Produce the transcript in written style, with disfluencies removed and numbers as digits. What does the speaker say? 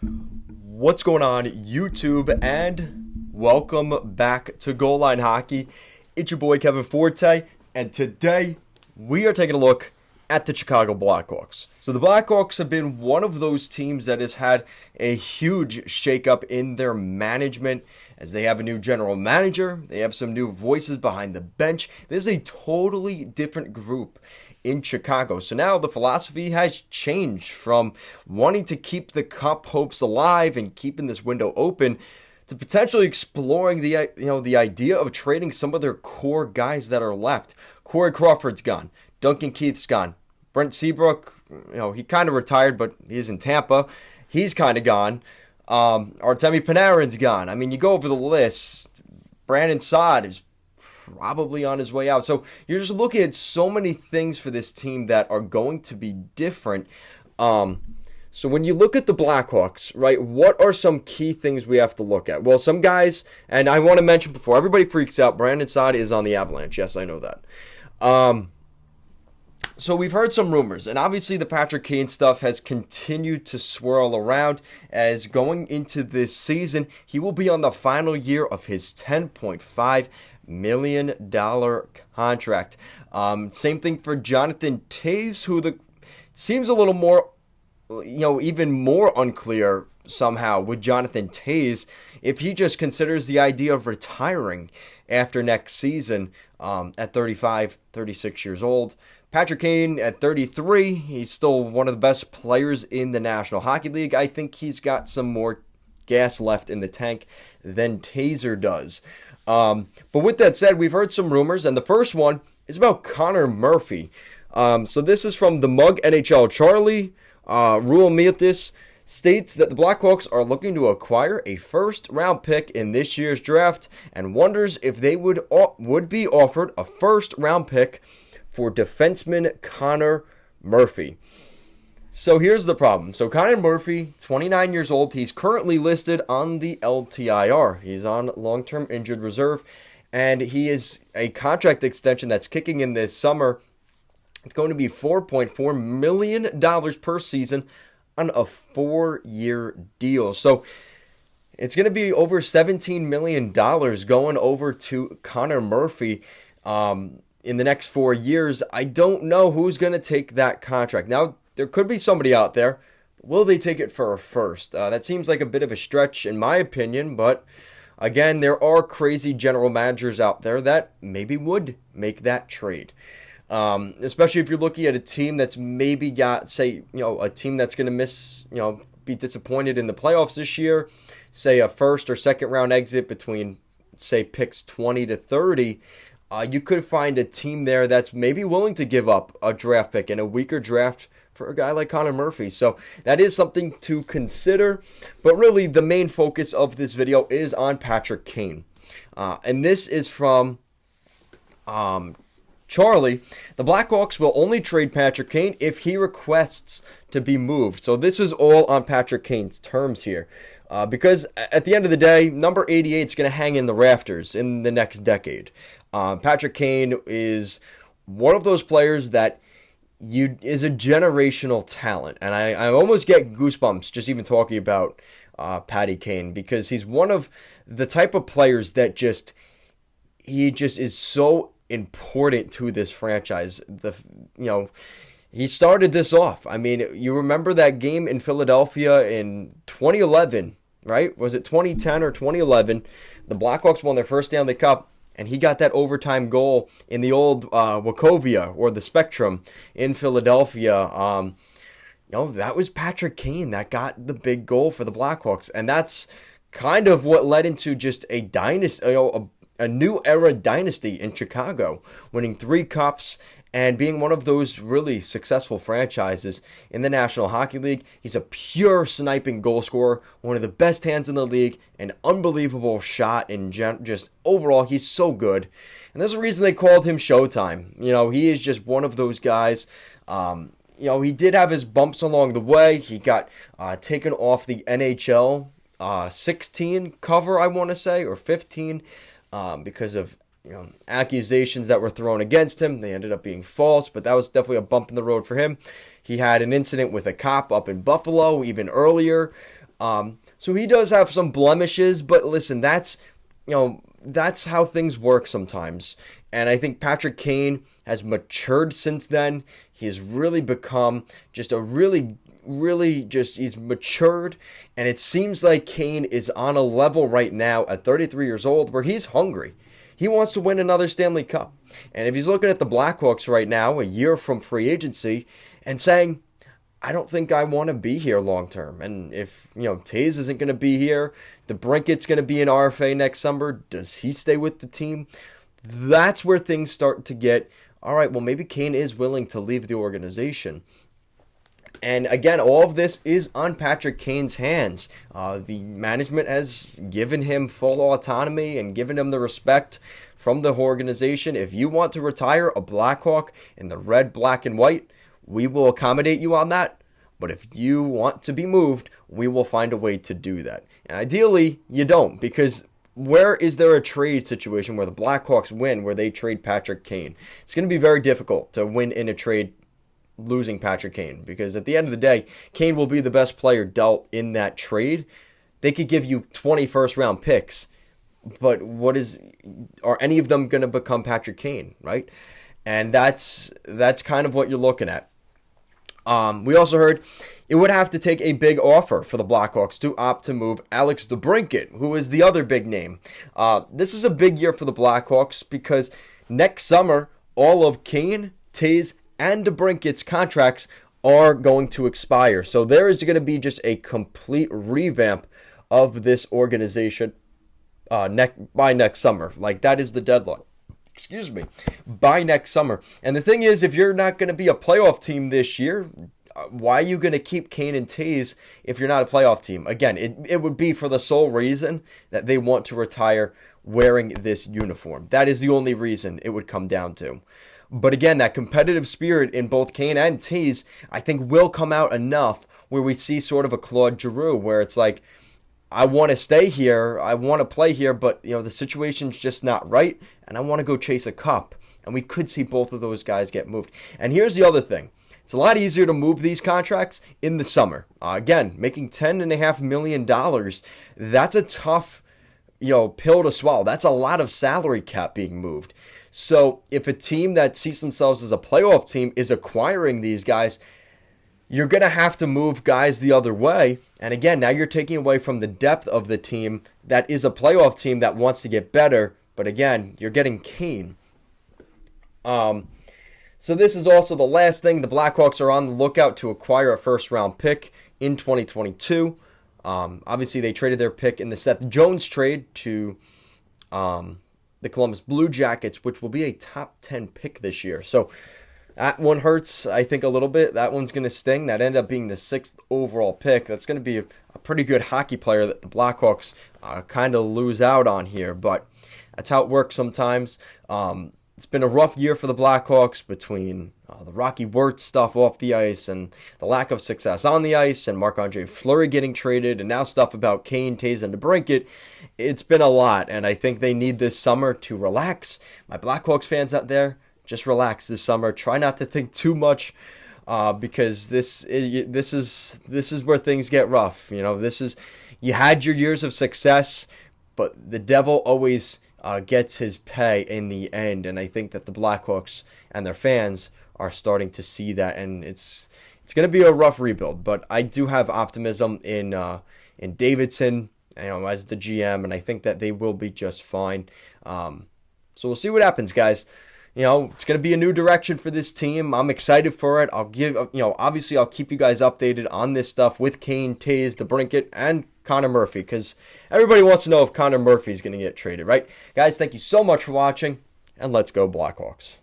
What's going on, YouTube, and welcome back to Goal Line Hockey. It's your boy Kevin Forte, and today we are taking a look at the Chicago Blackhawks. So the Blackhawks have been one of those teams that has had a huge shakeup in their management, as they have a new general manager, they have some new voices behind the bench. This is a totally different group in Chicago. So now the philosophy has changed from wanting to keep the cup hopes alive and keeping this window open to potentially exploring the idea of trading some of their core guys that are left. Corey Crawford's gone. Duncan Keith's gone. Brent Seabrook, he kind of retired, but he's in Tampa. He's kind of gone. Artemi Panarin's gone. I mean, you go over the list. Brandon Saad is probably on his way out. So you're just looking at so many things for this team that are going to be different. So when you look at the Blackhawks, right, what are some key things we have to look at? Well, some guys, and I want to mention before everybody freaks out, Brandon Saad is on the Avalanche. Yes, I know that. So we've heard some rumors, and obviously the Patrick Kane stuff has continued to swirl around, as going into this season, he will be on the final year of his $10.5 million contract. Same thing for Jonathan Toews, who seems a little more, even more unclear somehow with Jonathan Toews if he just considers the idea of retiring after next season at 35, 36 years old. Patrick Kane at 33, he's still one of the best players in the National Hockey League. I think he's got some more gas left in the tank than Taser does. But with that said, we've heard some rumors, and the first one is about Connor Murphy. So this is from the Mug NHL. Charlie Ruomietis states that the Blackhawks are looking to acquire a first-round pick in this year's draft and wonders if they would be offered a first-round pick for defenseman Connor Murphy. So here's the problem. So Connor Murphy, 29 years old. He's currently listed on the LTIR. He's on long-term injured reserve, and he is a contract extension that's kicking in this summer. It's going to be $4.4 million per season on a 4-year deal. So it's going to be over $17 million going over to Connor Murphy in the next 4 years. I don't know who's going to take that contract. Now, there could be somebody out there. Will they take it for a first? That seems like a bit of a stretch in my opinion, but again, there are crazy general managers out there that maybe would make that trade. Especially if you're looking at a team that's maybe got, say, a team that's going to miss, be disappointed in the playoffs this year, say a first or second round exit between, say, picks 20 to 30. You could find a team there that's maybe willing to give up a draft pick and a weaker draft for a guy like Connor Murphy. So that is something to consider. But really, the main focus of this video is on Patrick Kane. And this is from Charlie. The Blackhawks will only trade Patrick Kane if he requests to be moved. So this is all on Patrick Kane's terms here. Because at the end of the day, number 88 is going to hang in the rafters in the next decade. Patrick Kane is one of those players that is a generational talent. And I almost get goosebumps just even talking about Patty Kane, because he's one of the type of players that he just is so important to this franchise. He started this off. I mean, you remember that game in Philadelphia in 2011, right? Was it 2010 or 2011? The Blackhawks won their first Stanley Cup, and he got that overtime goal in the old Wachovia or the Spectrum in Philadelphia. That was Patrick Kane that got the big goal for the Blackhawks, and that's kind of what led into just a dynasty, a new era dynasty in Chicago, winning 3 cups and being one of those really successful franchises in the National Hockey League. He's a pure sniping goal scorer, one of the best hands in the league, an unbelievable shot, and just overall, he's so good. And there's a reason they called him Showtime. He is just one of those guys. He did have his bumps along the way. He got taken off the NHL 16 cover, I want to say, or 15, because of accusations that were thrown against him. They ended up being false, but that was definitely a bump in the road for him. He had an incident with a cop up in Buffalo even earlier. So he does have some blemishes, but listen, that's how things work sometimes. And I think Patrick Kane has matured since then. He has really become just he's matured. And it seems like Kane is on a level right now at 33 years old where he's hungry. He wants to win another Stanley Cup. And if he's looking at the Blackhawks right now, a year from free agency, and saying, I don't think I want to be here long term. And if, Taves isn't going to be here, DeBrincat's going to be an RFA next summer, does he stay with the team? That's where things start to get, all right, well, maybe Kane is willing to leave the organization. And again, all of this is on Patrick Kane's hands. The management has given him full autonomy and given him the respect from the organization. If you want to retire a Blackhawk in the red, black, and white, we will accommodate you on that. But if you want to be moved, we will find a way to do that. And ideally, you don't, because where is there a trade situation where the Blackhawks win, where they trade Patrick Kane? It's going to be very difficult to win in a trade losing Patrick Kane, because at the end of the day, Kane will be the best player dealt in that trade. They could give you 20 first-round picks, but are any of them going to become Patrick Kane, right? And that's kind of what you're looking at. We also heard it would have to take a big offer for the Blackhawks to opt to move Alex DeBrincat, who is the other big name. This is a big year for the Blackhawks because next summer, all of Kane, Taves, and DeBrincat's contracts are going to expire. So there is going to be just a complete revamp of this organization by next summer. Like, that is the deadline. By next summer. And the thing is, if you're not going to be a playoff team this year, why are you going to keep Kane and Taves if you're not a playoff team? Again, it would be for the sole reason that they want to retire wearing this uniform. That is the only reason it would come down to. But again, that competitive spirit in both Kane and Taves, I think, will come out enough where we see sort of a Claude Giroux, where it's like, I want to stay here, I want to play here, but the situation's just not right, and I want to go chase a cup. And we could see both of those guys get moved. And here's the other thing. It's a lot easier to move these contracts in the summer. Again, making $10.5 million, that's a tough pill to swallow. That's a lot of salary cap being moved. So if a team that sees themselves as a playoff team is acquiring these guys, you're going to have to move guys the other way. And again, now you're taking away from the depth of the team that is a playoff team that wants to get better. But again, you're getting Kane. So this is also the last thing. The Blackhawks are on the lookout to acquire a first-round pick in 2022. Obviously, they traded their pick in the Seth Jones trade to the Columbus Blue Jackets, which will be a top 10 pick this year. So that one hurts, I think, a little bit. That one's going to sting. That ended up being the 6th overall pick. That's going to be a pretty good hockey player that the Blackhawks kind of lose out on here. But that's how it works sometimes. It's been a rough year for the Blackhawks between the Rocky Wirtz stuff off the ice and the lack of success on the ice and Marc-Andre Fleury getting traded and now stuff about Kane, Taves, and DeBrincat. It's been a lot, and I think they need this summer to relax. My Blackhawks fans out there, just relax this summer. Try not to think too much because this is where things get rough. You had your years of success, but the devil always gets his pay in the end, and I think that the Blackhawks and their fans are starting to see that, and it's going to be a rough rebuild. But I do have optimism in Davidson, as the GM, and I think that they will be just fine. So we'll see what happens, guys. It's going to be a new direction for this team. I'm excited for it. Obviously I'll keep you guys updated on this stuff with Kane, Taves, DeBrincat, and Connor Murphy, because everybody wants to know if Connor Murphy is going to get traded, right? Guys, thank you so much for watching, and let's go Blackhawks.